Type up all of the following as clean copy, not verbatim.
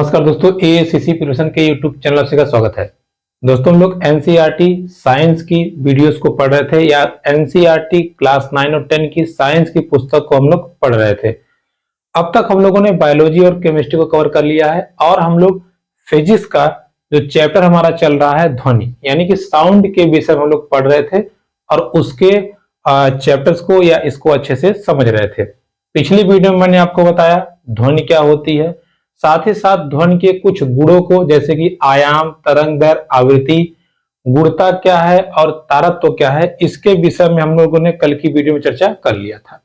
नमस्कार दोस्तों, ACC preparation के यूट्यूब चैनल से का स्वागत है। दोस्तों हम लोग एनसीईआरटी साइंस की वीडियोस को पढ़ रहे थे या एनसीईआरटी क्लास 9 और 10 की साइंस की पुस्तक को हम लोग पढ़ रहे थे। अब तक हम लोगों ने बायोलॉजी और केमिस्ट्री को कवर कर लिया है और हम लोग फिजिक्स का जो चैप्टर हमारा चल रहा है ध्वनि यानी कि साउंड के विषय में हम लोग पढ़ रहे थे और उसके चैप्टर्स को या इसको अच्छे से समझ रहे थे। पिछली वीडियो में मैंने आपको बताया ध्वनि क्या होती है, साथ ही साथ ध्वनि के कुछ गुणों को जैसे कि आयाम, तरंग दर, आवृत्ति, गुणता क्या है और तारत्व क्या है, इसके विषय में हम लोगों ने कल की वीडियो में चर्चा कर लिया था।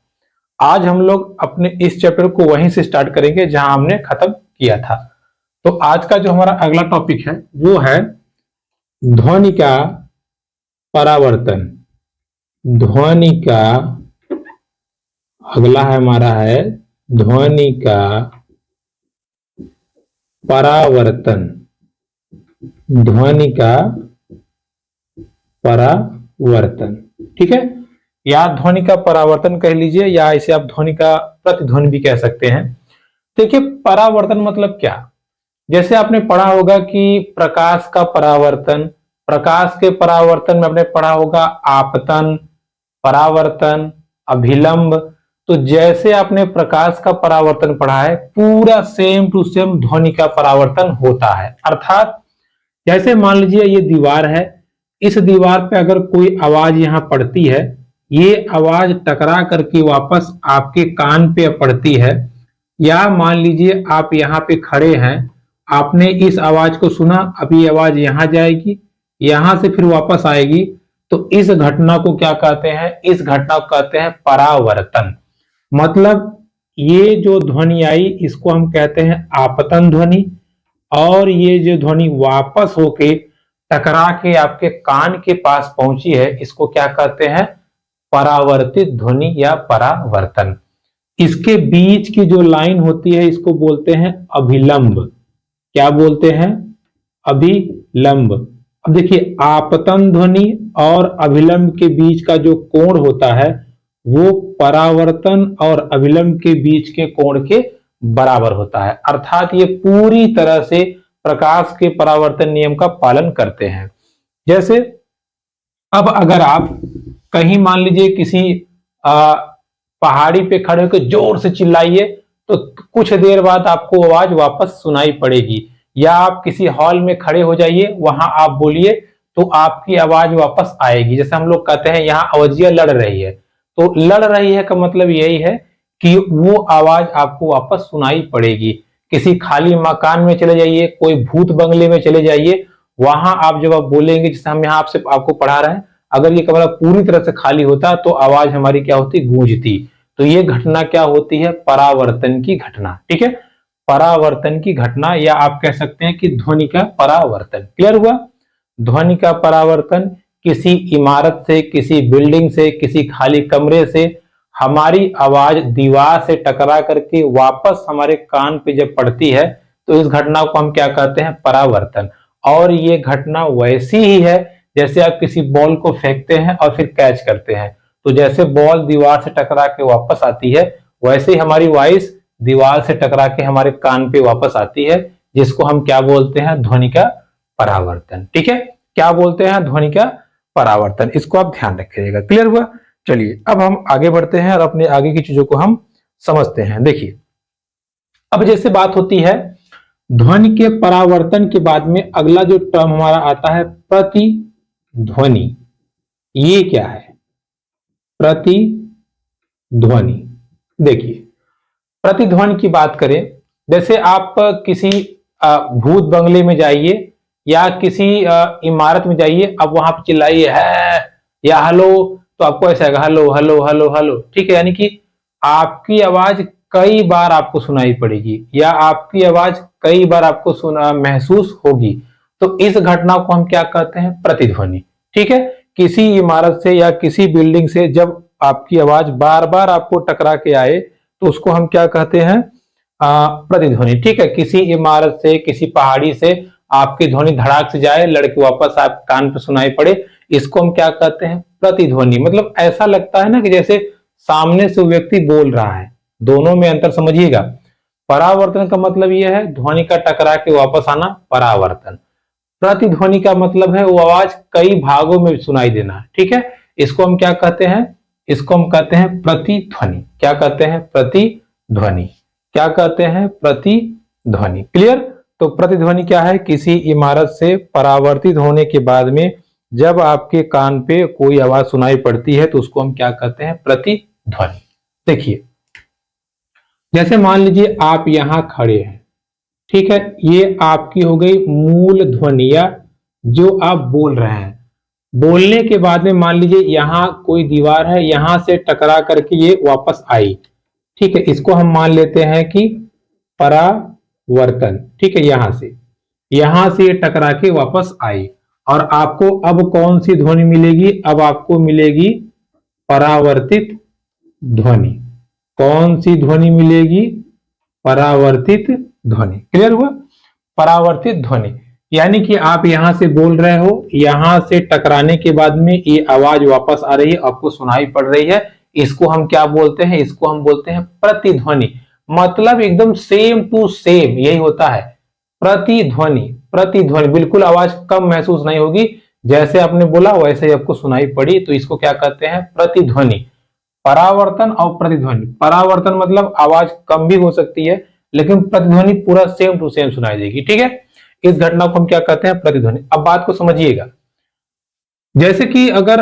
आज हम लोग अपने इस चैप्टर को वहीं से स्टार्ट करेंगे जहां हमने खत्म किया था। तो आज का जो हमारा अगला टॉपिक है वो है ध्वनि का परावर्तन। ध्वनि का अगला है हमारा है ध्वनि का परावर्तन। ध्वनि का परावर्तन, ठीक है, या ध्वनि का परावर्तन कह लीजिए या इसे आप ध्वनि का प्रतिध्वनि भी कह सकते हैं। देखिए परावर्तन मतलब क्या, जैसे आपने पढ़ा होगा कि प्रकाश का परावर्तन, प्रकाश के परावर्तन में आपने पढ़ा होगा आपतन, परावर्तन, अभिलंब। तो जैसे आपने प्रकाश का परावर्तन पढ़ा है पूरा सेम टू सेम ध्वनि का परावर्तन होता है। अर्थात जैसे मान लीजिए ये दीवार है, इस दीवार पे अगर कोई आवाज यहां पड़ती है, ये आवाज टकरा करके वापस आपके कान पे पड़ती है, या मान लीजिए आप यहाँ पे खड़े हैं, आपने इस आवाज को सुना, अभी ये आवाज यहां जाएगी, यहां से फिर वापस आएगी, तो इस घटना को क्या कहते हैं, इस घटना को कहते हैं परावर्तन। मतलब ये जो ध्वनि आई इसको हम कहते हैं आपतन ध्वनि, और ये जो ध्वनि वापस होके टकरा के आपके कान के पास पहुंची है इसको क्या कहते हैं, परावर्तित ध्वनि या परावर्तन। इसके बीच की जो लाइन होती है इसको बोलते हैं अभिलंब। क्या बोलते हैं, अभिलंब। अब देखिए आपतन ध्वनि और अभिलंब के बीच का जो कोण होता है वो परावर्तन और अभिलंब के बीच के कोण के बराबर होता है। अर्थात ये पूरी तरह से प्रकाश के परावर्तन नियम का पालन करते हैं। जैसे अब अगर आप कहीं मान लीजिए किसी पहाड़ी पे खड़े होकर जोर से चिल्लाइए तो कुछ देर बाद आपको आवाज वापस सुनाई पड़ेगी, या आप किसी हॉल में खड़े हो जाइए वहां आप बोलिए तो आपकी आवाज वापस आएगी। जैसे हम लोग कहते हैं यहाँ अवजिया लड़ रही है, तो लड़ रही है का मतलब यही है कि वो आवाज आपको वापस सुनाई पड़ेगी। किसी खाली मकान में चले जाइए, कोई भूत बंगले में चले जाइए, वहां आप जब आप बोलेंगे, जैसे हम यहाँ आपसे आपको पढ़ा रहे हैं, अगर ये कमरा पूरी तरह से खाली होता तो आवाज हमारी क्या होती, गूंजती। तो ये घटना क्या होती है, परावर्तन की घटना। ठीक है, परावर्तन की घटना, या आप कह सकते हैं कि ध्वनि का परावर्तन। क्लियर हुआ। ध्वनि का परावर्तन किसी इमारत से, किसी बिल्डिंग से, किसी खाली कमरे से हमारी आवाज दीवार से टकरा करके वापस हमारे कान पे जब पड़ती है तो इस घटना को हम क्या कहते हैं, परावर्तन। और ये घटना वैसी ही है जैसे आप किसी बॉल को फेंकते हैं और फिर कैच करते हैं, तो जैसे बॉल दीवार से टकरा के वापस आती है वैसे ही हमारी वॉइस दीवार से टकरा के हमारे कान पे वापस आती है, जिसको हम क्या बोलते हैं, ध्वनि का परावर्तन। ठीक है, क्या बोलते हैं, ध्वनि का परावर्तन। इसको आप ध्यान रखिएगा। क्लियर हुआ। चलिए अब हम आगे बढ़ते हैं और अपने आगे की चीजों को हम समझते हैं। देखिए अब जैसे बात होती है ध्वनि के परावर्तन के बाद में अगला जो टर्म हमारा आता है प्रतिध्वनि। ये क्या है, प्रतिध्वनि। देखिए प्रतिध्वनि की बात करें, जैसे आप किसी भूत बंगले में जाइए या किसी इमारत में जाइए, अब वहां पर चिल्लाइए है या हेलो, तो आपको ऐसा आएगा हेलो हेलो हेलो हेलो। ठीक है, यानी कि आपकी आवाज कई बार आपको सुनाई पड़ेगी या आपकी आवाज कई बार आपको सुना महसूस होगी। तो इस घटना को हम क्या कहते हैं, प्रतिध्वनि। ठीक है, किसी इमारत से या किसी बिल्डिंग से जब आपकी आवाज बार बार आपको टकरा के आए तो उसको हम क्या कहते हैं, प्रतिध्वनि। ठीक है, किसी इमारत से, किसी पहाड़ी से आपकी ध्वनि धड़ाक से जाए, लड़के वापस आप कान पर सुनाई पड़े, इसको हम क्या कहते हैं, प्रतिध्वनि। मतलब ऐसा लगता है ना कि जैसे सामने से व्यक्ति बोल रहा है। दोनों में अंतर समझिएगा। परावर्तन का मतलब यह है ध्वनि का टकरा के वापस आना, परावर्तन। प्रतिध्वनि का मतलब है वो आवाज कई भागों में सुनाई देना, ठीक है। इसको हम क्या कहते हैं, इसको हम कहते हैं प्रतिध्वनि। क्या कहते हैं, प्रतिध्वनि। क्या कहते हैं, प्रतिध्वनि। क्लियर। तो प्रतिध्वनि क्या है, किसी इमारत से परावर्तित होने के बाद में जब आपके कान पे कोई आवाज सुनाई पड़ती है तो उसको हम क्या कहते हैं, प्रतिध्वनि। देखिए जैसे मान लीजिए आप यहां खड़े हैं, ठीक है, ये आपकी हो गई मूल ध्वनि या जो आप बोल रहे हैं। बोलने के बाद में मान लीजिए यहां कोई दीवार है, यहां से टकरा करके ये वापस आई, ठीक है, इसको हम मान लेते हैं कि परावर्तन, ठीक है। यहां से ये टकरा के वापस आई और आपको अब कौन सी ध्वनि मिलेगी, अब आपको मिलेगी परावर्तित ध्वनि। कौन सी ध्वनि मिलेगी, परावर्तित ध्वनि। क्लियर हुआ, परावर्तित ध्वनि। यानी कि आप यहां से बोल रहे हो, यहां से टकराने के बाद में ये आवाज वापस आ रही है, आपको सुनाई पड़ रही है, इसको हम क्या बोलते हैं, इसको हम बोलते हैं प्रतिध्वनि। मतलब एकदम सेम टू सेम यही होता है, प्रतिध्वनि। प्रतिध्वनि बिल्कुल आवाज कम महसूस नहीं होगी, जैसे आपने बोला वैसे ही आपको सुनाई पड़ी, तो इसको क्या कहते हैं, प्रतिध्वनि। परावर्तन और प्रतिध्वनि। परावर्तन मतलब आवाज कम भी हो सकती है, लेकिन प्रतिध्वनि पूरा सेम टू सेम सुनाई देगी, ठीक है। इस घटना को हम क्या कहते हैं, प्रतिध्वनि। अब बात को समझिएगा, जैसे कि अगर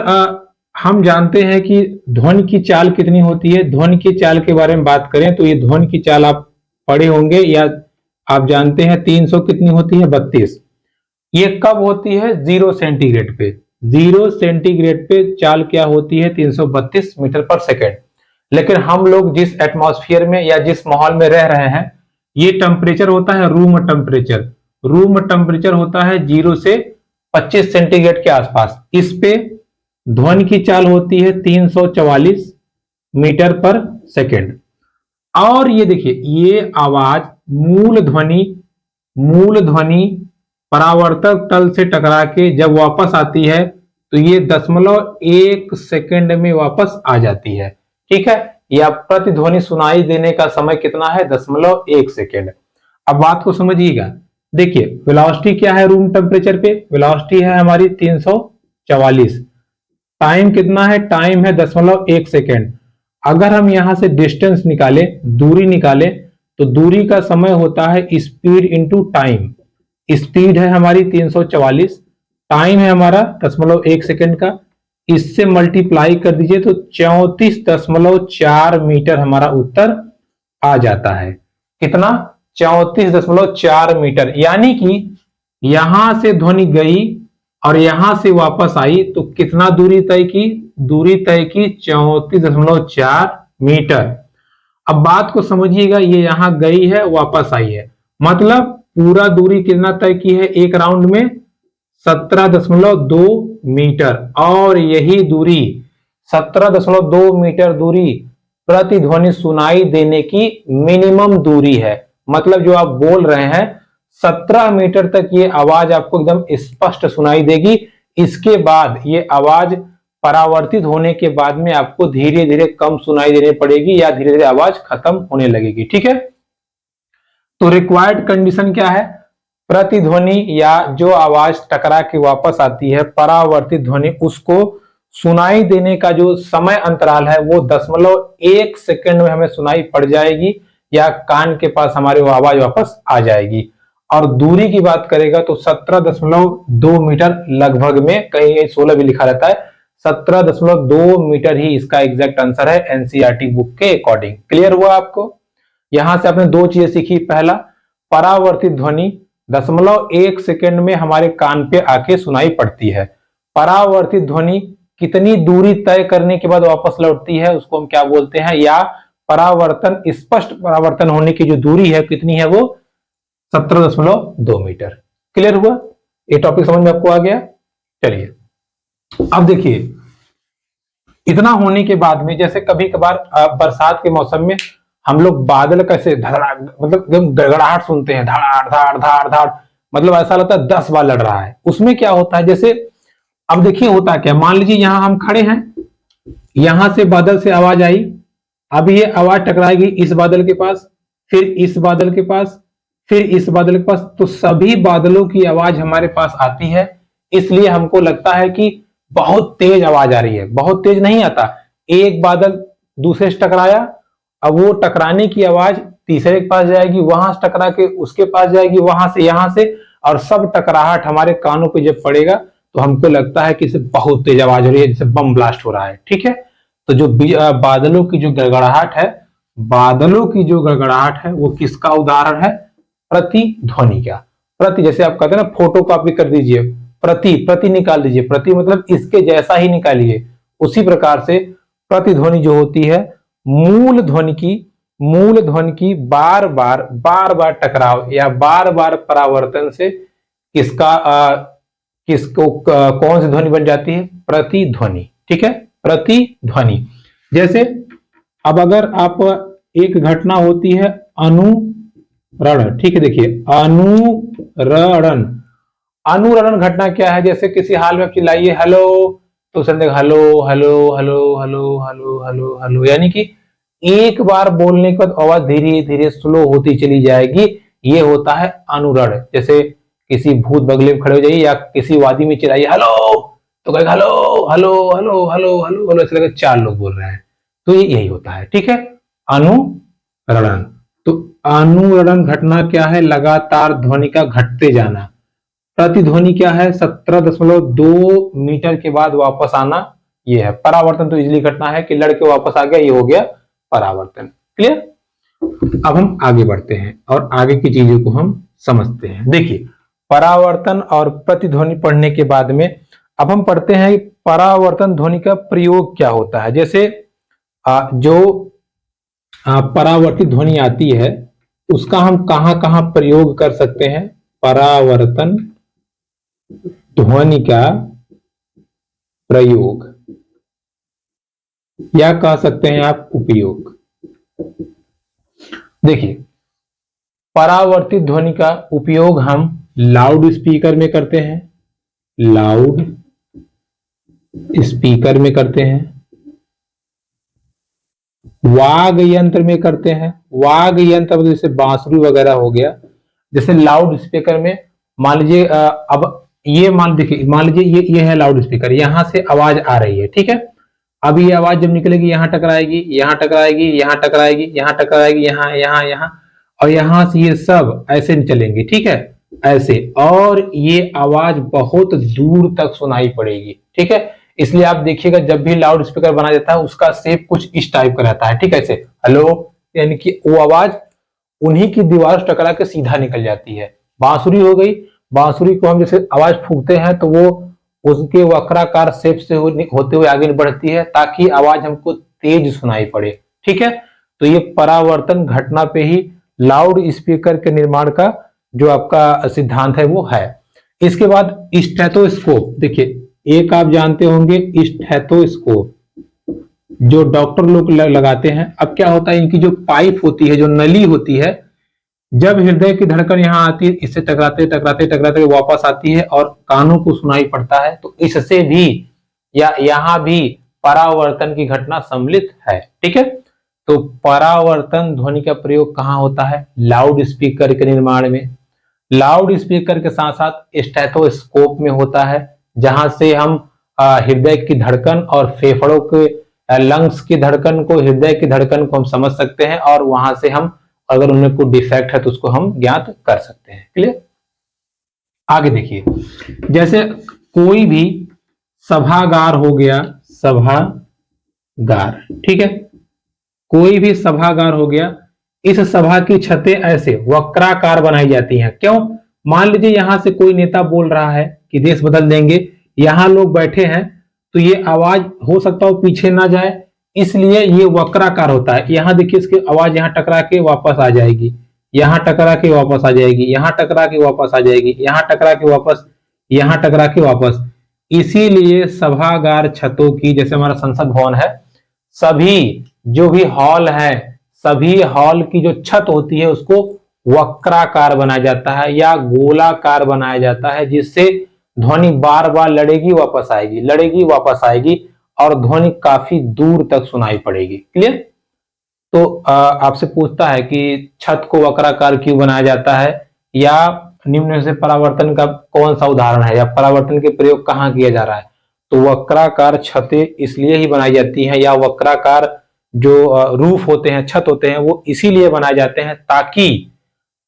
हम जानते हैं कि ध्वनि की चाल कितनी होती है। ध्वनि की चाल के बारे में बात करें तो ये ध्वनि की चाल आप पढ़े होंगे या आप जानते हैं 300 कितनी होती है, 32। ये कब होती है, 0 सेंटीग्रेड पे। 0 सेंटीग्रेड पे चाल क्या होती है, 332 मीटर पर सेकेंड। लेकिन हम लोग जिस एटमॉस्फेयर में या जिस माहौल में रह रहे हैं, ये टेम्परेचर होता है रूम टेम्परेचर। रूम टेम्परेचर होता है 0 से 25 सेंटीग्रेड के आसपास। इस पे ध्वनि की चाल होती है 344 मीटर पर सेकेंड। और ये देखिए, ये आवाज मूल ध्वनि परावर्तक तल से टकरा के जब वापस आती है तो ये 0.1 सेकेंड में वापस आ जाती है, ठीक है। या प्रतिध्वनि सुनाई देने का समय कितना है, 0.1 सेकेंड। अब बात को समझिएगा, देखिए वेलोसिटी क्या है रूम टेम्परेचर पे, वेलोसिटी है हमारी 344। टाइम कितना है, टाइम है 0.1 सेकेंड। अगर हम यहां से डिस्टेंस निकाले, दूरी निकाले, तो दूरी का समय होता है स्पीड इंटू टाइम। स्पीड है हमारी 344, टाइम है हमारा 0.1 सेकेंड का, इससे मल्टीप्लाई कर दीजिए तो 34.4 मीटर हमारा उत्तर आ जाता है। कितना, 34.4 मीटर। यानी कि यहां से ध्वनि गई और यहां से वापस आई तो कितना दूरी तय की, दूरी तय की 34.4 मीटर। अब बात को समझिएगा, ये यहां गई है वापस आई है, मतलब पूरा दूरी कितना तय की है एक राउंड में, 17.2 मीटर। और यही दूरी 17.2 मीटर दूरी प्रतिध्वनि सुनाई देने की मिनिमम दूरी है। मतलब जो आप बोल रहे हैं 17 मीटर तक ये आवाज आपको एकदम स्पष्ट सुनाई देगी। इसके बाद ये आवाज परावर्तित होने के बाद में आपको धीरे धीरे कम सुनाई देने पड़ेगी या धीरे धीरे आवाज खत्म होने लगेगी, ठीक है। तो रिक्वायर्ड कंडीशन क्या है, प्रतिध्वनि या जो आवाज टकरा के वापस आती है परावर्तित ध्वनि, उसको सुनाई देने का जो समय अंतराल है वो 0.1 सेकेंड में हमें सुनाई पड़ जाएगी या कान के पास हमारे वो आवाज वापस आ जाएगी। और दूरी की बात करेगा तो 17.2 मीटर लगभग में, कहीं 16 भी लिखा रहता है, 17.2 मीटर ही इसका एग्जैक्ट आंसर है एनसीईआरटी बुक के अकॉर्डिंग। क्लियर हुआ आपको। यहां से आपने दो चीजें सीखी। पहला, परावर्तित ध्वनि 0.1 सेकेंड में हमारे कान पे आके सुनाई पड़ती है। परावर्तित ध्वनि कितनी दूरी तय करने के बाद वापस लौटती है उसको हम क्या बोलते हैं, या परावर्तन, स्पष्ट परावर्तन होने की जो दूरी है कितनी है, वो 17.2 मीटर। क्लियर हुआ, ये टॉपिक समझ में आपको आ गया। चलिए अब देखिए, इतना होने के बाद में जैसे कभी कभार बरसात के मौसम में हम लोग बादल कैसे धड़ाड़, मतलब एकदम गड़गड़ाहट सुनते हैं, धाड़ धाड़ धाड़ धाड़, मतलब ऐसा लगता है 10 बार लड़ रहा है। उसमें क्या होता है, जैसे अब देखिए होता क्या, मान लीजिए यहां हम खड़े हैं, यहां से बादल से आवाज आई, अब ये आवाज टकराएगी इस बादल के पास, फिर इस बादल के पास, फिर इस बादल के पास, तो सभी बादलों की आवाज हमारे पास आती है। इसलिए हमको लगता है कि बहुत तेज आवाज आ रही है। बहुत तेज नहीं आता, एक बादल दूसरे से टकराया, अब वो टकराने की आवाज तीसरे के पास जाएगी, वहां से टकरा के उसके पास जाएगी, वहां से यहां से, और सब टकराहट हमारे कानों पे जब पड़ेगा तो हमको लगता है कि इसे बहुत तेज आवाज हो रही है, जैसे बम ब्लास्ट हो रहा है। ठीक है, तो जो बादलों की जो गड़गड़ाहट है, बादलों की जो गड़गड़ाहट है वो किसका उदाहरण है? प्रतिध्वनि का। प्रति, जैसे आप कहते हैं ना फोटो कॉपी कर दीजिए, प्रति प्रति निकाल दीजिए, प्रति मतलब इसके जैसा ही निकालिए। उसी प्रकार से प्रतिध्वनि जो होती है, मूल ध्वनि की बार बार टकराव या बार बार परावर्तन से किसको कौन सी ध्वनि बन जाती है? प्रतिध्वनि। ठीक है, प्रतिध्वनि। जैसे अब अगर आप, एक घटना होती है अनुरण। ठीक है, देखिए अनुरण, अनुरण घटना क्या है? जैसे किसी हाल में चिल्लाइए हेलो, तो सुनने hello hello hello hello hello hello hello, यानी कि एक बार बोलने के बाद आवाज धीरे धीरे स्लो होती चली जाएगी। ये होता है अनुरण। जैसे किसी भूत बंगले में खड़े हो जाइए या किसी वादी में चिल्लाइए हेलो, तो कहेगा hello hello hello hello hello hello, ऐसे लगे चार लोग बोल रहे हैं। तो ये यही होता है। ठीक है, अनुरण। तो अनुरण घटना क्या है? लगातार ध्वनि का घटते जाना। प्रतिध्वनि क्या है? 17.2 मीटर के बाद वापस आना। ये है परावर्तन। तो इजली घटना है कि लड़के वापस आ गया, ये हो गया परावर्तन। क्लियर? अब हम आगे बढ़ते हैं और आगे की चीजों को हम समझते हैं। देखिए, परावर्तन और प्रतिध्वनि पढ़ने के बाद में अब हम पढ़ते हैं परावर्तन ध्वनि का प्रयोग क्या होता है। जैसे जो परावर्तित ध्वनि आती है उसका हम कहां कहां प्रयोग कर सकते हैं? परावर्तन ध्वनि का प्रयोग, या कह सकते हैं आप उपयोग। देखिए, परावर्तित ध्वनि का उपयोग हम लाउड स्पीकर में करते हैं, लाउड स्पीकर में करते हैं, वाग यंत्र में करते हैं। वाग यंत्र जैसे बांसुरी वगैरह हो गया। जैसे लाउड स्पीकर में मान लीजिए, अब ये मान लीजिए ये है लाउड स्पीकर, यहां से आवाज आ रही है। ठीक है, अब ये आवाज जब निकलेगी यहां टकराएगी, यहां टकराएगी, यहां टकराएगी, यहां टकराएगी, यहां यहां यहां, और यहां से ये सब ऐसे चलेंगे। ठीक है, ऐसे, और ये आवाज बहुत दूर तक सुनाई पड़ेगी। ठीक है, इसलिए आप देखिएगा जब भी लाउड स्पीकर बनाया जाता है उसका शेप कुछ इस टाइप का रहता है। ठीक है, ऐसे हेलो, यानी कि वो आवाज उन्हीं की दीवार से टकरा के सीधा निकल जाती है। बांसुरी हो गई, बांसुरी को हम जैसे आवाज फूंकते हैं तो वो उसके वक्राकार शेप से होते हुए आगे बढ़ती है ताकि आवाज हमको तेज सुनाई पड़े। ठीक है, तो ये परावर्तन घटना पे ही लाउड स्पीकर के निर्माण का जो आपका सिद्धांत है वो है। इसके बाद स्टेथोस्कोप। देखिए, एक आप जानते होंगे स्टेथोस्कोप, जो डॉक्टर लोग लगाते हैं। अब क्या होता है, इनकी जो पाइप होती है, जो नली होती है, जब हृदय की धड़कन यहाँ आती है, इससे टकराते टकराते टकराते वापस आती है और कानों को सुनाई पड़ता है। तो इससे भी या यहाँ भी परावर्तन की घटना सम्मिलित है। ठीक है, तो परावर्तन ध्वनि का प्रयोग कहाँ होता है? लाउड स्पीकर के निर्माण में। लाउड स्पीकर के साथ साथ स्टेथोस्कोप में होता है, जहां से हम हृदय की धड़कन और फेफड़ों के लंग्स की धड़कन को, हृदय की धड़कन को हम समझ सकते हैं, और वहां से हम अगर उनमें कोई डिफेक्ट है तो उसको हम ज्ञात कर सकते हैं। क्लियर? आगे देखिए, जैसे कोई भी सभागार हो गया, सभागार। ठीक है, कोई भी सभागार हो गया, इस सभा की छतें ऐसे वक्राकार बनाई जाती हैं। क्यों? मान लीजिए यहां से कोई नेता बोल रहा है कि देश बदल देंगे, यहां लोग बैठे हैं, तो ये आवाज हो सकता है पीछे ना जाए, इसलिए ये वक्राकार होता है। यहां देखिए, इसकी आवाज यहां टकरा के वापस आ जाएगी, यहां टकरा के वापस आ जाएगी, यहां टकरा के वापस आ जाएगी, यहां टकरा के वापस, यहां टकरा के वापस। इसीलिए सभागार छतों की, जैसे हमारा संसद भवन है, सभी जो भी हॉल है, सभी हॉल की जो छत होती है उसको वक्राकार बनाया जाता है या गोलाकार बनाया जाता है, जिससे ध्वनि बार बार लड़ेगी वापस आएगी, लड़ेगी वापस आएगी, और ध्वनि काफी दूर तक सुनाई पड़ेगी। क्लियर? तो आपसे पूछता है कि छत को वक्राकार क्यों बनाया जाता है, या निम्न में से परावर्तन का कौन सा उदाहरण है, या परावर्तन के प्रयोग कहाँ किया जा रहा है। तो वक्राकार छतें इसलिए ही बनाई जाती हैं, या वक्राकार जो रूफ होते हैं, छत होते हैं, वो इसीलिए बनाए जाते हैं ताकि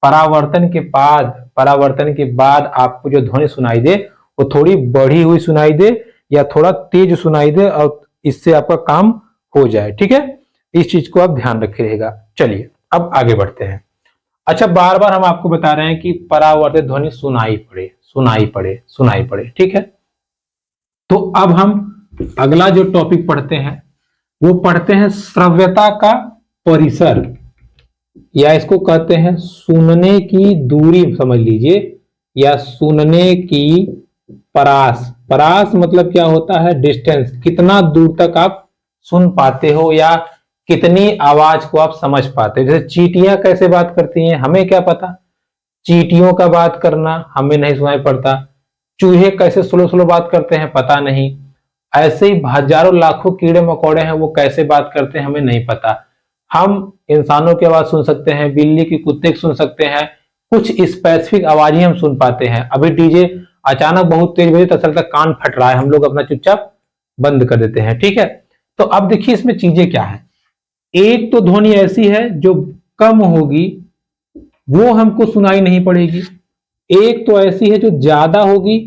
परावर्तन के बाद आपको जो ध्वनि सुनाई दे वो थोड़ी बढ़ी हुई सुनाई दे या थोड़ा तेज सुनाई दे, और इससे आपका काम हो जाए। ठीक है, इस चीज को आप ध्यान रखिएगा। चलिए अब आगे बढ़ते हैं। अच्छा, बार बार हम आपको बता रहे हैं कि परावर्तित ध्वनि सुनाई पड़े, सुनाई पड़े, सुनाई पड़े। ठीक है, तो अब हम अगला जो टॉपिक पढ़ते हैं वो पढ़ते हैं श्रव्यता का परिसर, या इसको कहते हैं सुनने की दूरी समझ लीजिए, या सुनने की परास। परास मतलब क्या होता है, डिस्टेंस, कितना दूर तक आप सुन पाते हो या कितनी आवाज को आप समझ पाते हो। जैसे चींटियां कैसे बात करती हैं हमें क्या पता, चींटियों का बात करना हमें नहीं सुनाई पड़ता। चूहे कैसे स्लो स्लो बात करते हैं पता नहीं। ऐसे ही हजारों लाखों कीड़े मकोड़े हैं, वो कैसे बात करते हैं हमें नहीं पता। हम इंसानों की आवाज सुन सकते हैं, बिल्ली की, कुत्ते की सुन सकते हैं, कुछ स्पेसिफिक आवाजें हम सुन पाते हैं। अभी डीजे अचानक बहुत तेज बजे तो लगता कान फट रहा है, हम लोग अपना चुपचाप बंद कर देते हैं। ठीक है, तो अब देखिए इसमें चीजें क्या है। एक तो ध्वनि ऐसी है जो कम होगी, वो हमको सुनाई नहीं पड़ेगी। एक तो ऐसी है जो ज्यादा होगी,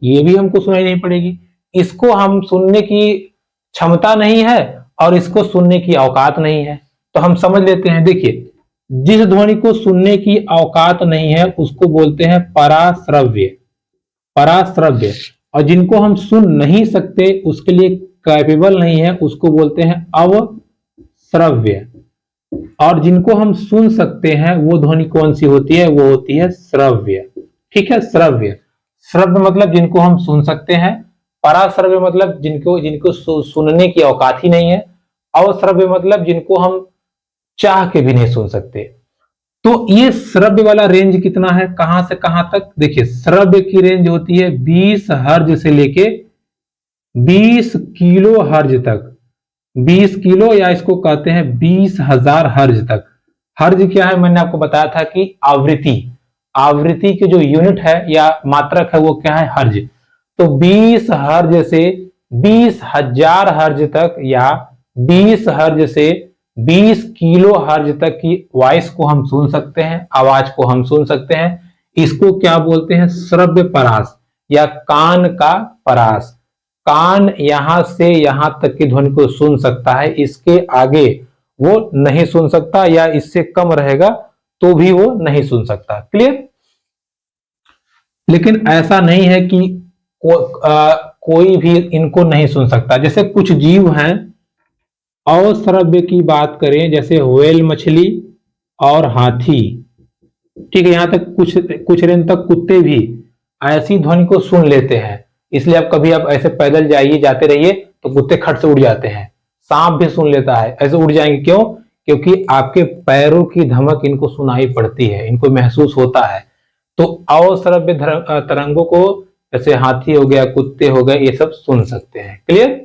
ये भी हमको सुनाई नहीं पड़ेगी। इसको हम सुनने की क्षमता नहीं है और इसको सुनने की औकात नहीं है। तो हम समझ लेते हैं, देखिए जिस ध्वनि को सुनने की औकात नहीं है उसको बोलते हैं पराश्रव्य, पराश्रव्य। और जिनको हम सुन नहीं सकते, उसके लिए कैपेबल नहीं है, उसको बोलते हैं अवश्रव्य। और जिनको हम सुन सकते हैं वो ध्वनि कौन सी होती है, वो होती है श्रव्य। ठीक है, श्रव्य। श्रव्य मतलब जिनको हम सुन सकते हैं, पराश्रव्य मतलब जिनको सुनने की औकात ही नहीं है, अवश्रव्य मतलब जिनको हम चाह के भी नहीं सुन सकते। तो ये श्रव्य वाला रेंज कितना है, कहां से कहां तक, देखिए श्रव्य की रेंज होती है 20 हर्ज से लेके 20 किलो हर्ज तक। 20 किलो या इसको कहते हैं 20,000 हर्ज तक। हर्ज क्या है, मैंने आपको बताया था कि आवृत्ति, आवृत्ति की जो यूनिट है या मात्रक है वो क्या है, हर्ज। तो 20 हर्ज से 20,000 हर्ज तक, या 20 हर्ज से 20 किलो हर्ज तक की वॉइस को हम सुन सकते हैं, आवाज को हम सुन सकते हैं। इसको क्या बोलते हैं, श्रव्य परास या कान का परास। कान यहां से यहां तक की ध्वनि को सुन सकता है, इसके आगे वो नहीं सुन सकता, या इससे कम रहेगा तो भी वो नहीं सुन सकता। क्लियर। लेकिन ऐसा नहीं है कि कोई भी इनको नहीं सुन सकता। जैसे कुछ जीव हैं, अश्रव्य की बात करें, जैसे व्हेल मछली और हाथी, ठीक है, यहां तक कुछ रेंज तक कुत्ते भी ऐसी ध्वनि को सुन लेते हैं। इसलिए आप कभी आप ऐसे पैदल जाइए, जाते रहिए तो कुत्ते खट से उड़ जाते हैं। सांप भी सुन लेता है, ऐसे उड़ जाएंगे। क्यों? क्योंकि आपके पैरों की धमक इनको सुनाई पड़ती है, इनको महसूस होता है। तो अश्रव्य तरंगों को जैसे हाथी हो गया, कुत्ते हो गए, ये सब सुन सकते हैं। क्लियर।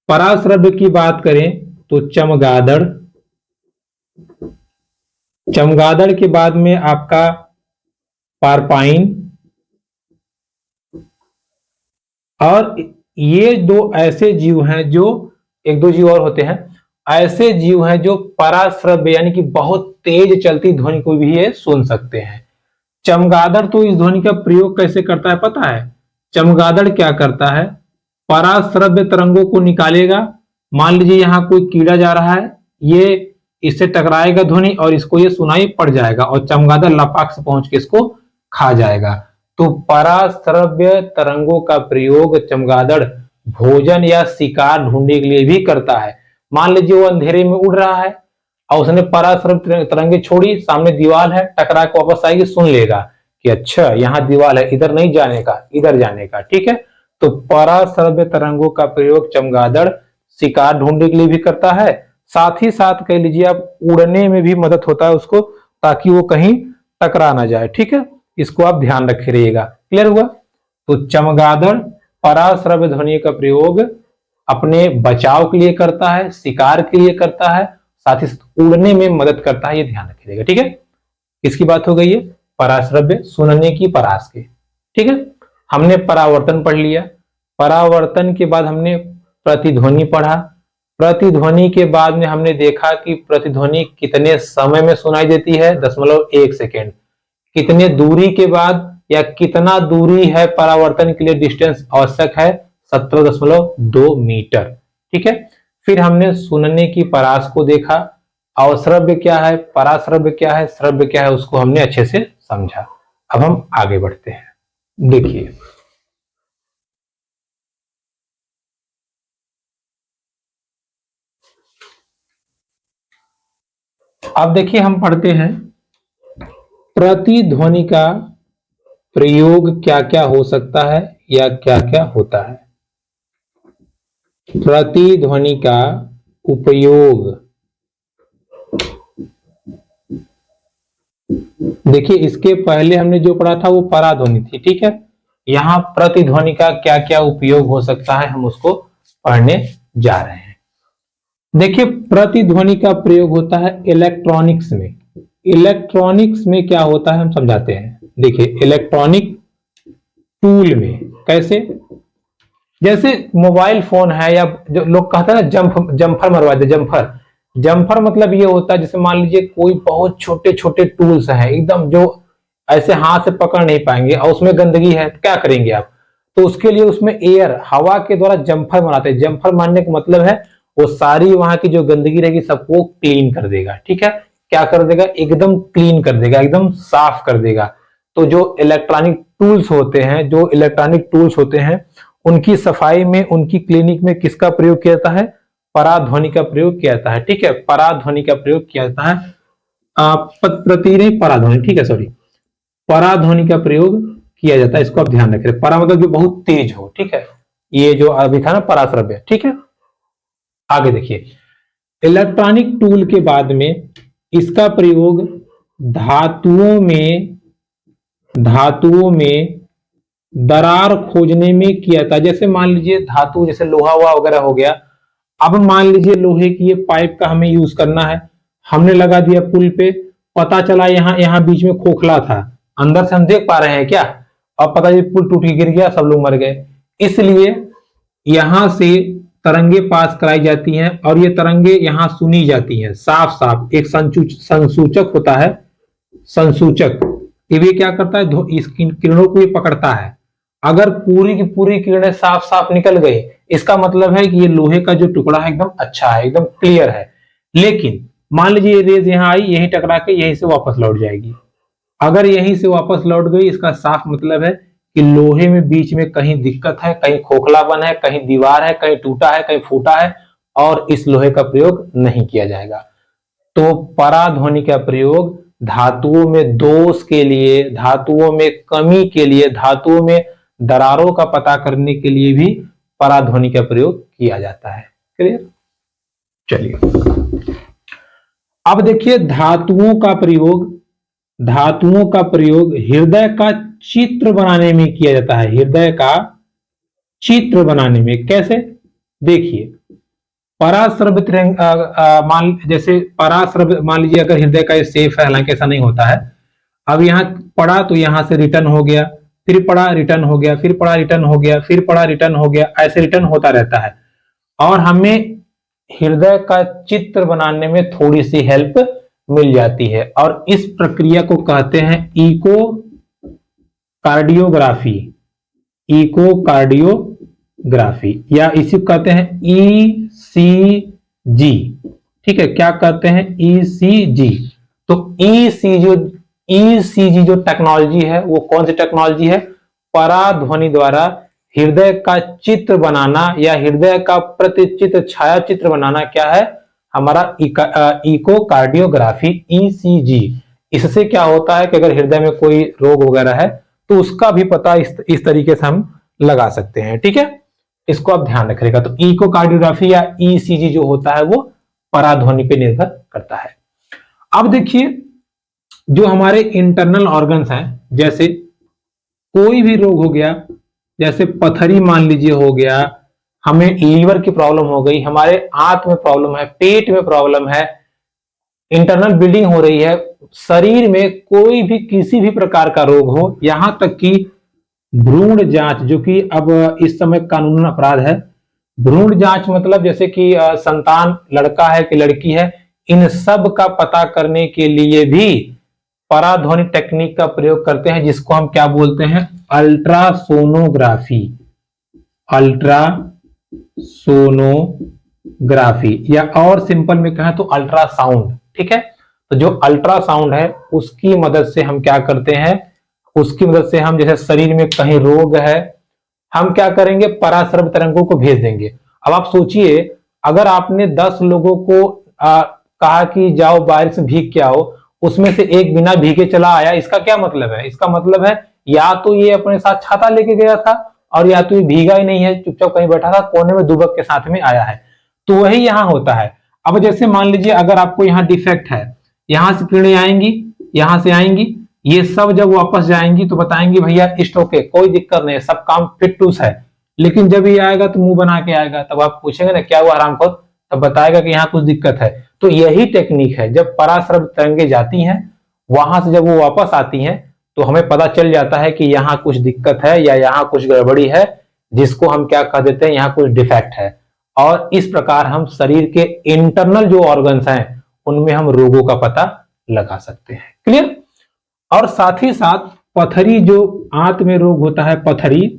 पराश्रव्य की बात करें तो चमगादड़, चमगादड़ के बाद में आपका पारपाइन, और ये दो ऐसे जीव हैं जो, एक दो जीव और होते हैं, ऐसे जीव हैं जो पराश्रव्य यानी कि बहुत तेज चलती ध्वनि को भी ये सुन सकते हैं। चमगादड़ तो इस ध्वनि का प्रयोग कैसे करता है पता है? चमगादड़ क्या करता है, पराश्रव्य तरंगों को निकालेगा। मान लीजिए यहां कोई कीड़ा जा रहा है, ये इससे टकराएगा ध्वनि और इसको ये सुनाई पड़ जाएगा, और चमगादड़ लपाक से पहुंच के इसको खा जाएगा। तो पराश्रव्य तरंगों का प्रयोग चमगादड़ भोजन या शिकार ढूंढने के लिए भी करता है। मान लीजिए वो अंधेरे में उड़ रहा है और उसने पराश्रव्य तरंगे छोड़ी, सामने दीवार है, टकरा के वापस आएगी, सुन लेगा कि अच्छा यहाँ दीवार है, इधर नहीं जाने का, इधर जाने का। ठीक है, तो पराश्रव्य तरंगों का प्रयोग चमगादड़ शिकार ढूंढने के लिए भी करता है, साथ ही साथ कह लीजिए आप उड़ने में भी मदद होता है उसको, ताकि वो कहीं टकरा ना जाए। ठीक है, इसको आप ध्यान रखे रहिएगा। क्लियर हुआ? तो चमगादड़ पराश्रव्य ध्वनि का प्रयोग अपने बचाव के लिए करता है, शिकार के लिए करता है, साथ ही साथ उड़ने में मदद करता है, ये ध्यान रखिएगा। ठीक है, किसकी बात हो गई है? पराश्रव्य, सुनने की, परास की। ठीक है, हमने परावर्तन पढ़ लिया। परावर्तन के बाद हमने प्रतिध्वनि पढ़ा। प्रतिध्वनि के बाद में हमने देखा कि प्रतिध्वनि कितने समय में सुनाई देती है, 0.1 सेकेंड। कितने दूरी के बाद या कितना दूरी है परावर्तन के लिए डिस्टेंस आवश्यक है, 17.2 मीटर। ठीक है, फिर हमने सुनने की परास को देखा। अवश्रव्य क्या है, पराश्रव्य क्या है, श्रव्य क्या है, उसको हमने अच्छे से समझा। अब हम आगे बढ़ते हैं। देखिए, अब देखिए हम पढ़ते हैं प्रतिध्वनि का प्रयोग क्या क्या हो सकता है या क्या क्या होता है। प्रतिध्वनि का उपयोग, देखिए इसके पहले हमने जो पढ़ा था वो पराध्वनि थी। ठीक है, यहां प्रतिध्वनि का क्या क्या उपयोग हो सकता है हम उसको पढ़ने जा रहे हैं। देखिए, प्रतिध्वनि का प्रयोग होता है इलेक्ट्रॉनिक्स में। इलेक्ट्रॉनिक्स में क्या होता है हम समझाते हैं। देखिए, इलेक्ट्रॉनिक टूल में कैसे, जैसे मोबाइल फोन है या जो लोग कहते हैं ना जम्फर मरवा दे, जम्फर मतलब ये होता है जैसे मान लीजिए कोई बहुत छोटे छोटे टूल्स हैं एकदम, जो ऐसे हाथ से पकड़ नहीं पाएंगे और उसमें गंदगी है, तो क्या करेंगे आप? तो उसके लिए उसमें एयर, हवा के द्वारा जम्फर बनाते हैं। जम्फर मारने का मतलब है वो सारी वहां की जो गंदगी रहेगी सबको क्लीन कर देगा। ठीक है, क्या कर देगा? एकदम क्लीन कर देगा, एकदम साफ कर देगा। तो जो इलेक्ट्रॉनिक टूल्स होते हैं उनकी सफाई में, उनकी क्लीनिक में किसका प्रयोग किया जाता है? पराध्वनि का प्रयोग किया जाता है। ठीक है, पराध्वनि का प्रयोग किया जाता है। प्रति नहीं, पराध्वनि, ठीक है, सॉरी, पराध्वनि का प्रयोग किया जाता है। इसको आप ध्यान रखें। परा मतलब जो बहुत तेज हो। ठीक है, ये जो अभी था ना पराश्रव्य। ठीक है, आगे देखिए, इलेक्ट्रॉनिक टूल के बाद में इसका प्रयोग धातुओं में दरार खोजने में किया था। जैसे मान लीजिए धातु, जैसे लोहा हुआ वगैरह हो गया। अब मान लीजिए लोहे की ये पाइप का हमें यूज करना है, हमने लगा दिया पुल पे, पता चला यहाँ बीच में खोखला था, अंदर से हम देख पा रहे हैं क्या? अब पता चला पुल टूट के गिर गया, सब लोग मर गए। इसलिए यहां से तरंगे पास कराई जाती हैं और ये तरंगे यहां सुनी जाती हैं साफ साफ। एक संसूचक होता है, संसूचक, ये क्या करता है? इस किरणों को ये पकड़ता है। अगर पूरी की पूरी किरणें साफ साफ निकल गई, इसका मतलब है कि ये लोहे का जो टुकड़ा है एकदम अच्छा है, एकदम क्लियर है। लेकिन मान लीजिए ये रेज यहां आई, यही टकरा के यहीं से वापस लौट जाएगी। अगर यहीं से वापस लौट गई, इसका साफ मतलब है कि लोहे में बीच में कहीं दिक्कत है, कहीं खोखलापन है, कहीं दीवार है, कहीं टूटा है, कहीं फूटा है, और इस लोहे का प्रयोग नहीं किया जाएगा। तो पराध्वनि का प्रयोग धातुओं में दोष के लिए, धातुओं में कमी के लिए, धातुओं में दरारों का पता करने के लिए भी पराध्वनि का प्रयोग किया जाता है। क्लियर? चलिए, अब देखिए धातुओं का प्रयोग हृदय का चित्र बनाने में किया जाता है। हृदय का चित्र बनाने में कैसे? देखिए, पराश्रव्य जैसे पराश्रव्य, मान लीजिए अगर हृदय का सेफ है, हालांकि ऐसा नहीं होता है। अब यहां पढ़ा तो यहां से रिटर्न हो गया, फिर पढ़ा रिटर्न हो गया, फिर पढ़ा रिटर्न हो गया, फिर पढ़ा रिटर्न हो गया, ऐसे रिटर्न होता रहता है। और हमें हृदय का चित्र बनाने में थोड़ी सी हेल्प मिल जाती है, और इस प्रक्रिया को कहते हैं इको कार्डियोग्राफी। इको कार्डियोग्राफी या इसी को कहते हैं ईसीजी। ठीक है, क्या कहते हैं? ईसीजी। तो ईसीजी जो टेक्नोलॉजी है वो कौन सी टेक्नोलॉजी है? पराध्वनि द्वारा हृदय का चित्र बनाना या हृदय का प्रतिचित्र, छाया चित्र बनाना क्या है? हमारा इको कार्डियोग्राफी, ईसीजी। इससे क्या होता है कि अगर हृदय में कोई रोग वगैरह है तो उसका भी पता इस तरीके से हम लगा सकते हैं। ठीक है, इसको आप ध्यान रखिएगा। तो इको कार्डियोग्राफी या ईसीजी जो होता है वो पराध्वनि पे निर्भर करता है। अब देखिए, जो हमारे इंटरनल ऑर्गन्स हैं, जैसे कोई भी रोग हो गया, जैसे पथरी मान लीजिए हो गया, हमें लीवर की प्रॉब्लम हो गई, हमारे आंत में प्रॉब्लम है, पेट में प्रॉब्लम है, इंटरनल ब्लीडिंग हो रही है, शरीर में कोई भी किसी भी प्रकार का रोग हो, यहां तक कि भ्रूण जांच, जो कि अब इस समय कानूनन अपराध है, भ्रूण जांच मतलब जैसे कि संतान लड़का है कि लड़की है, इन सब का पता करने के लिए भी पराध्वनि टेक्निक का प्रयोग करते हैं, जिसको हम क्या बोलते हैं, अल्ट्रासोनोग्राफी। अल्ट्रासोनोग्राफी, या और सिंपल में कहें तो अल्ट्रासाउंड। ठीक है, तो जो अल्ट्रासाउंड है उसकी मदद से हम क्या करते हैं, उसकी मदद से हम जैसे शरीर में कहीं रोग है, हम क्या करेंगे, पराश्रव्य तरंगों को भेज देंगे। अब आप सोचिए, अगर आपने 10 लोगों को कहा कि जाओ बारिश में भीग के आओ, उसमें से एक बिना भीगे चला आया, इसका क्या मतलब है, इसका मतलब है या तो ये अपने साथ छाता लेके गया था, और या तो ये भीगा ही नहीं है, चुपचाप कहीं बैठा था कोने में दुबक के साथ में आया है। तो वही यहां होता है। अब जैसे मान लीजिए अगर आपको यहाँ डिफेक्ट है, यहां से किरणें आएंगी, यहां से आएंगी, ये सब जब वापस जाएंगी तो बताएंगे भैया इस्ट ओके, कोई दिक्कत नहीं, सब काम फिट टूस है। लेकिन जब ये आएगा तो मुंह बना के आएगा, तब आप पूछेंगे ना क्या हुआ हरामखोर, तब बताएगा कि यहाँ कुछ दिक्कत है। तो यही टेक्निक है, जब पराश्रव्य तरंगे जाती हैं, वहां से जब वो वापस आती हैं तो हमें पता चल जाता है कि यहाँ कुछ दिक्कत है या यहाँ कुछ गड़बड़ी है, जिसको हम क्या कह देते हैं, यहाँ कुछ डिफेक्ट है। और इस प्रकार हम शरीर के इंटरनल जो ऑर्गन्स हैं उनमें हम रोगों का पता लगा सकते हैं। क्लियर। और साथ ही साथ पथरी, जो आंत में रोग होता है पथरी,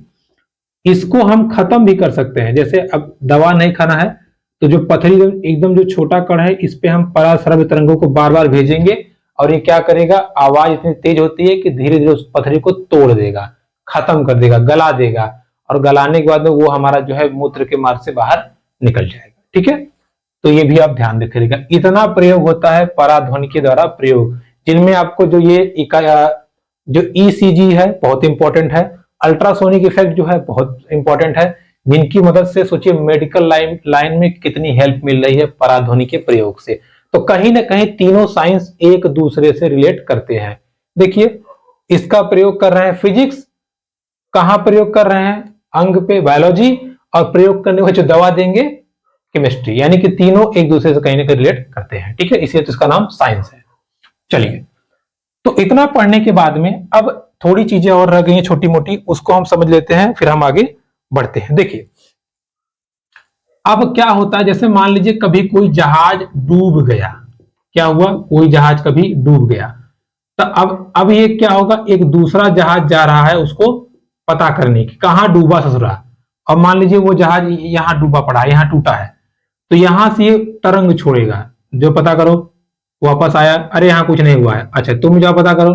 इसको हम खत्म भी कर सकते हैं। जैसे अब दवा नहीं खाना है तो जो पथरी एकदम जो छोटा कण है, इस पे हम पराश्रव्य तरंगों को बार बार भेजेंगे, और ये क्या करेगा, आवाज इतनी तेज होती है कि धीरे धीरे उस पथरी को तोड़ देगा, खत्म कर देगा, गला देगा, और गलाने के बाद में वो हमारा जो है मूत्र के मार्ग से बाहर निकल जाएगा। ठीक है, तो ये भी आप ध्यान रखिएगा। इतना प्रयोग होता है पराध्वनि के द्वारा प्रयोग, जिनमें आपको जो ये जो ईसीजी है बहुत इंपॉर्टेंट है, अल्ट्रासोनिक इफेक्ट जो है बहुत इंपॉर्टेंट है, जिनकी मदद से सोचिए मेडिकल लाइन में कितनी हेल्प मिल रही है पराध्वनि के प्रयोग से। तो कहीं ना कहीं तीनों साइंस एक दूसरे से रिलेट करते हैं। देखिए, इसका प्रयोग कर रहे हैं फिजिक्स, कहां प्रयोग कर रहे हैं, अंग पे बायोलॉजी, और प्रयोग करने को जो दवा देंगे केमिस्ट्री, यानी कि तीनों एक दूसरे से कहीं ना कहीं रिलेट करते हैं। ठीक है, इसलिए तो इसका नाम साइंस है। चलिए, तो इतना पढ़ने के बाद में अब थोड़ी चीजें और रह गई हैं छोटी मोटी, उसको हम समझ लेते हैं, फिर हम आगे बढ़ते हैं। देखिए, अब क्या होता है, जैसे मान लीजिए कभी कोई जहाज डूब गया, क्या हुआ, कोई जहाज कभी डूब गया, तो अब ये क्या होगा, एक दूसरा जहाज जा रहा है उसको पता करने की, कहां डूबा ससुरा। अब मान लीजिए वो जहाज यहां डूबा पड़ा है, यहां टूटा है, तो यहां से ये तरंग छोड़ेगा, जो पता करो, वापस आया, अरे यहां कुछ नहीं हुआ है, अच्छा तुम जाओ पता करो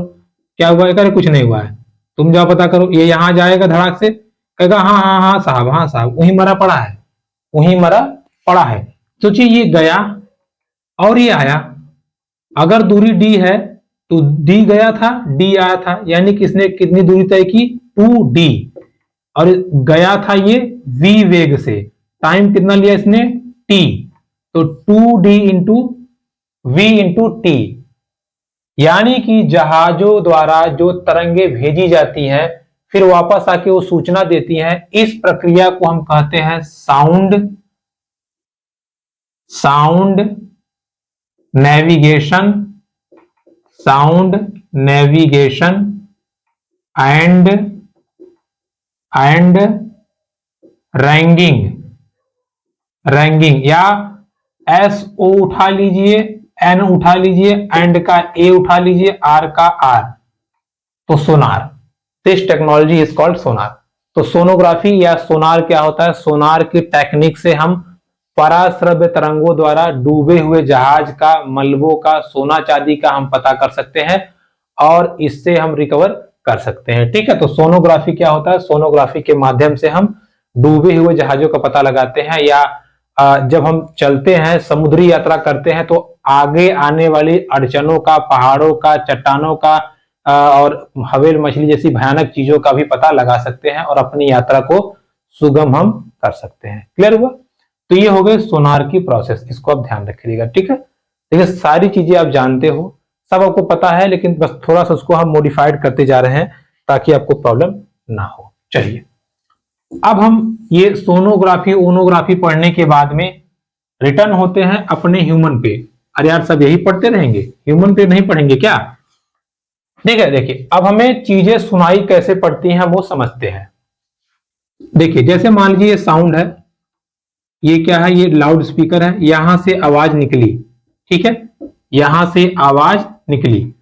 क्या हुआ है, अरे कुछ नहीं हुआ है, तुम जाओ पता करो, ये यहां जाएगा धड़ाक से, कहेगा हाँ हाँ हाँ साहब, हाँ साहब, वहीं मरा पड़ा है, वहीं मरा पड़ा है। सोचिए, ये गया और ये आया, अगर दूरी डी है तो डी गया था, डी आया था, यानी कि इसने कितनी दूरी तय की, 2d, और गया था ये v वेग से, टाइम कितना लिया इसने, t, तो 2d into v into T, यानी कि जहाजों द्वारा जो तरंगे भेजी जाती हैं फिर वापस आके वो सूचना देती हैं, इस प्रक्रिया को हम कहते हैं साउंड नेविगेशन एंड रैंगिंग, या एस ओ उठा लीजिए, एन उठा लीजिए, एंड का ए उठा लीजिए, आर का आर, तो सोनार। दिस टेक्नोलॉजी इज कॉल्ड सोनार। तो सोनोग्राफी या सोनार क्या होता है, सोनार की टेक्निक से हम पराश्रव्य तरंगों द्वारा डूबे हुए जहाज का, मलबों का, सोना चांदी का हम पता कर सकते हैं, और इससे हम रिकवर कर सकते हैं। ठीक है, तो सोनोग्राफी क्या होता है, सोनोग्राफी के माध्यम से हम डूबे हुए जहाजों का पता लगाते हैं, या जब हम चलते हैं, समुद्री यात्रा करते हैं, तो आगे आने वाली अड़चनों का, पहाड़ों का, चट्टानों का, और हवेल मछली जैसी भयानक चीजों का भी पता लगा सकते हैं, और अपनी यात्रा को सुगम हम कर सकते हैं। क्लियर हुआ। तो ये हो गए सोनार की प्रोसेस, इसको आप ध्यान रखिएगा। ठीक है, देखिए सारी चीजें आप जानते हो, सब आपको पता है, लेकिन बस थोड़ा सा उसको हम मॉडिफाइड करते जा रहे हैं ताकि आपको प्रॉब्लम ना हो। चलिए, अब हम ये सोनोग्राफी ओनोग्राफी पढ़ने के बाद में रिटर्न होते हैं अपने ह्यूमन पे। अरे यार सब यही पढ़ते रहेंगे, ह्यूमन पे नहीं पढ़ेंगे क्या? ठीक है, देखिए अब हमें चीजें सुनाई कैसे पड़ती हैं वो समझते हैं। देखिए जैसे मान लीजिए ये साउंड है, ये क्या है, ये लाउड स्पीकर है, यहां से आवाज निकली, ठीक है, यहां से आवाज निकली।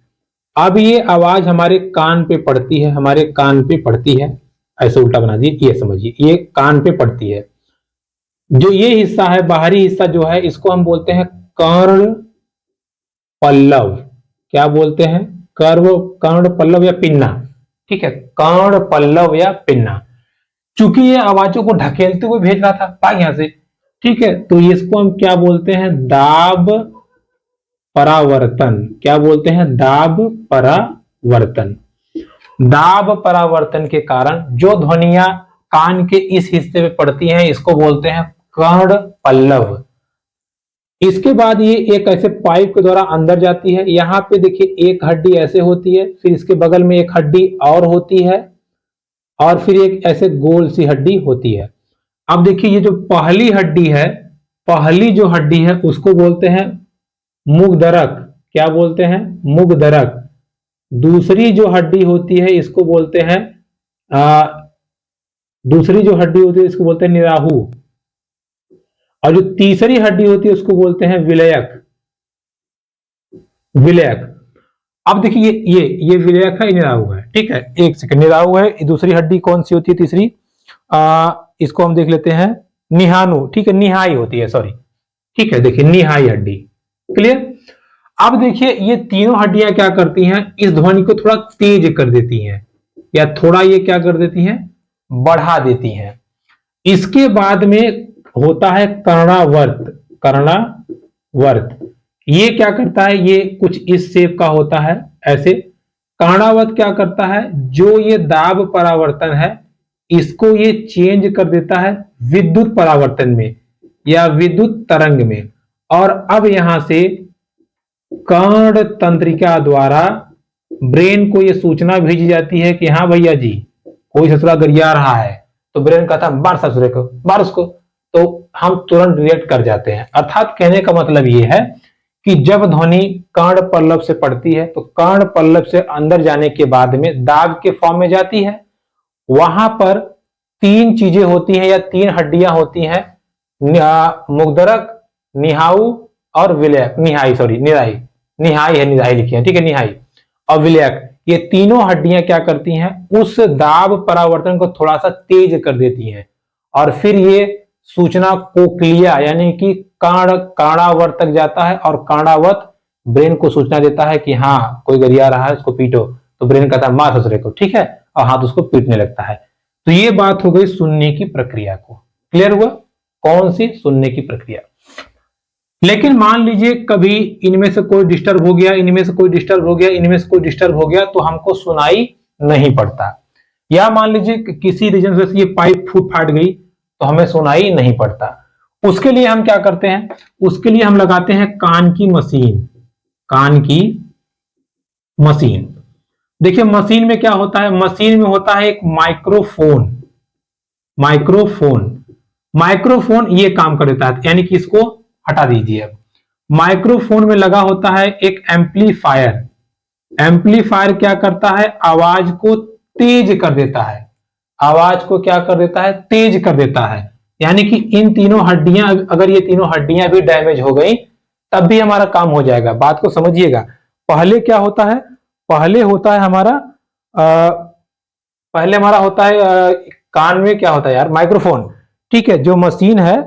अब ये आवाज हमारे कान पे पड़ती है, हमारे कान पे पड़ती है, ऐसे उल्टा बना दिए, ये समझिए ये कान पे पड़ती है। जो ये हिस्सा है, बाहरी हिस्सा जो है, इसको हम बोलते हैं कर्ण पल्लव। क्या बोलते हैं? कर्ण पल्लव या पिन्ना। ठीक है, कर्ण पल्लव या पिन्ना। चूंकि ये आवाजों को ढकेलते हुए भेज रहा था पाग यहां से, ठीक है, तो इसको हम क्या बोलते हैं? दाब परावर्तन। क्या बोलते हैं? दाब परावर्तन। दाब परावर्तन के कारण जो ध्वनियां कान के इस हिस्से में पड़ती हैं, इसको बोलते हैं कर्ण पल्लव। इसके बाद ये एक ऐसे पाइप के द्वारा अंदर जाती है। यहां पे देखिए एक हड्डी ऐसे होती है, फिर इसके बगल में एक हड्डी और होती है, और फिर एक ऐसे गोल सी हड्डी होती है। अब देखिए ये जो पहली हड्डी है, पहली जो हड्डी है उसको बोलते हैं मुगदरक। क्या बोलते हैं? मुगदरक। दूसरी जो हड्डी होती है इसको बोलते हैं दूसरी जो हड्डी होती है इसको बोलते हैं निराहू, और जो तीसरी हड्डी होती है उसको बोलते हैं विलयक। विलयक। अब देखिए ये विलयक है, निराहू है, ठीक है, एक सेकंड, निराहू है। दूसरी हड्डी कौन सी होती है? तीसरी इसको हम देख लेते हैं, निहानु, ठीक है, निहाई होती है, सॉरी, ठीक है, देखिए निहाई हड्डी। क्लियर? अब देखिए ये तीनों हड्डियां क्या करती हैं? इस ध्वनि को थोड़ा तेज कर देती हैं, या थोड़ा ये क्या कर देती हैं? बढ़ा देती हैं। इसके बाद में होता है कर्णावर्त। कर्णावर्त ये क्या करता है? ये कुछ इस शेप का होता है, ऐसे। कर्णावर्त क्या करता है? जो ये दाब परावर्तन है इसको ये चेंज कर देता है विद्युत परावर्तन में या विद्युत तरंग में, और अब यहां से कर्ण तंत्रिका द्वारा ब्रेन को यह सूचना भेजी जाती है कि हाँ भैया जी कोई ससुरा गरिया रहा है, तो ब्रेन कहता है मार ससुरे को, मार उसको, तो हम तुरंत रिएक्ट कर जाते हैं। अर्थात कहने का मतलब यह है कि जब ध्वनि कर्ण पल्लव से पड़ती है तो कर्ण पल्लव से अंदर जाने के बाद में दाब के फॉर्म में जाती है। वहां पर तीन चीजें होती हैं या तीन हड्डियां होती हैं, मुगदरक, निहाऊ और विलयक। निहाई, सॉरी, निराई, निहाई है, निराई लिखी है, ठीक है, निहाई और विलयक। ये तीनों हड्डियां क्या करती हैं? उस दाब परावर्तन को थोड़ा सा तेज कर देती हैं, और फिर ये सूचना कोक्लिया यानी कि कर्णावर्त तक जाता है, और कर्णावर्त ब्रेन को सूचना देता है कि हाँ कोई गरिया रहा है, उसको पीटो, तो ब्रेन कहता है मार ससुरे को, ठीक है, और हाथ उसको पीटने लगता है। तो ये बात हो गई सुनने की प्रक्रिया को। क्लियर हुआ? कौन सी? सुनने की प्रक्रिया। लेकिन मान लीजिए कभी इनमें से कोई डिस्टर्ब हो गया, इनमें से कोई डिस्टर्ब हो गया, इनमें से कोई डिस्टर्ब हो गया, तो हमको सुनाई नहीं पड़ता। या मान लीजिए किसी रीजन से ये पाइप फूट फाट गई तो हमें सुनाई नहीं पड़ता। उसके लिए हम क्या करते हैं? उसके लिए हम लगाते हैं कान की मशीन। कान की मशीन। देखिए मशीन में क्या होता है? मशीन में होता है एक माइक्रोफोन। माइक्रोफोन, माइक्रोफोन ये काम कर देता है, यानी कि इसको हटा दीजिए। अब माइक्रोफोन में लगा होता है एक एम्पलीफायर। एम्पलीफायर क्या करता है? आवाज को तेज कर देता है। आवाज को क्या कर देता है? तेज कर देता है। यानी कि इन तीनों हड्डियां, अगर ये तीनों हड्डियां भी डैमेज हो गई तब भी हमारा काम हो जाएगा। बात को समझिएगा। पहले क्या होता है? पहले होता है हमारा पहले हमारा होता है कान में क्या होता है यार? माइक्रोफोन, ठीक है, जो मशीन है,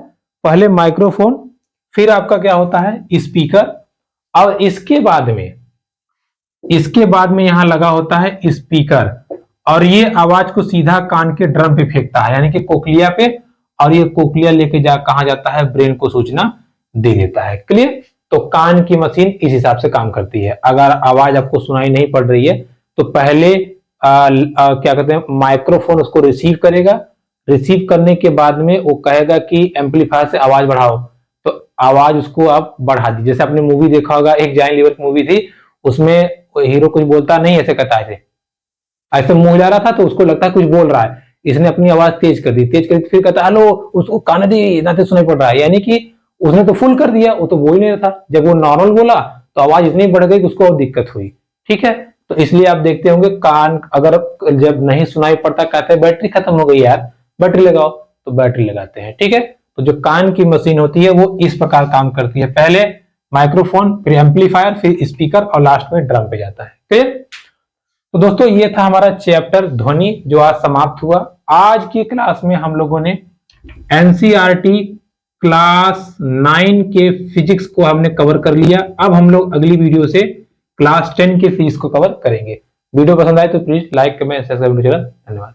पहले माइक्रोफोन, फिर आपका क्या होता है? स्पीकर, और इसके बाद में यहां लगा होता है स्पीकर, और ये आवाज को सीधा कान के ड्रम पे फेंकता है, यानी कि कोक्लिया पे, और ये कोक्लिया लेके कहां जाता है? ब्रेन को सूचना दे देता है। क्लियर? तो कान की मशीन इस हिसाब से काम करती है। अगर आवाज आपको सुनाई नहीं पड़ रही है तो पहले क्या कहते हैं, माइक्रोफोन उसको रिसीव करेगा। रिसीव करने के बाद में वो कहेगा कि एम्पलीफायर से आवाज बढ़ाओ, तो आवाज उसको आप बढ़ा दी। जैसे आपने मूवी देखा होगा, एक जायंट लीवर की मूवी थी, उसमें हीरो कुछ बोलता नहीं, ऐसे कहता है, ऐसे मुंह जा रहा था तो उसको लगता है कुछ बोल रहा है, इसने अपनी आवाज तेज कर दी, फिर कहता हेलो, उसको कान दी ना सुनाई पड़ रहा है, यानी कि उसने तो फुल कर दिया, वो तो बोल ही नहीं रहा था। जब वो नॉर्मल बोला तो आवाज इतनी बढ़ गई कि उसको और दिक्कत हुई। ठीक है, तो इसलिए आप देखते होंगे कान अगर जब नहीं सुनाई पड़ता कहते हैं बैटरी खत्म हो गई यार, बैटरी लगाओ, तो बैटरी लगाते हैं। ठीक है, तो जो कान की मशीन होती है वो इस प्रकार काम करती है, पहले माइक्रोफोन, फिर एम्पलीफायर, फिर स्पीकर और लास्ट में ड्रम पे जाता है। क्लियर? तो दोस्तों ये था हमारा चैप्टर ध्वनि जो आज समाप्त हुआ। आज की क्लास में हम लोगों ने एनसीईआरटी क्लास 9 के फिजिक्स को हमने कवर कर लिया। अब हम लोग अगली वीडियो से क्लास 10 के फिजिक्स को कवर करेंगे। वीडियो पसंद आए तो प्लीज लाइक कमेंट सब्सक्राइब करें। धन्यवाद।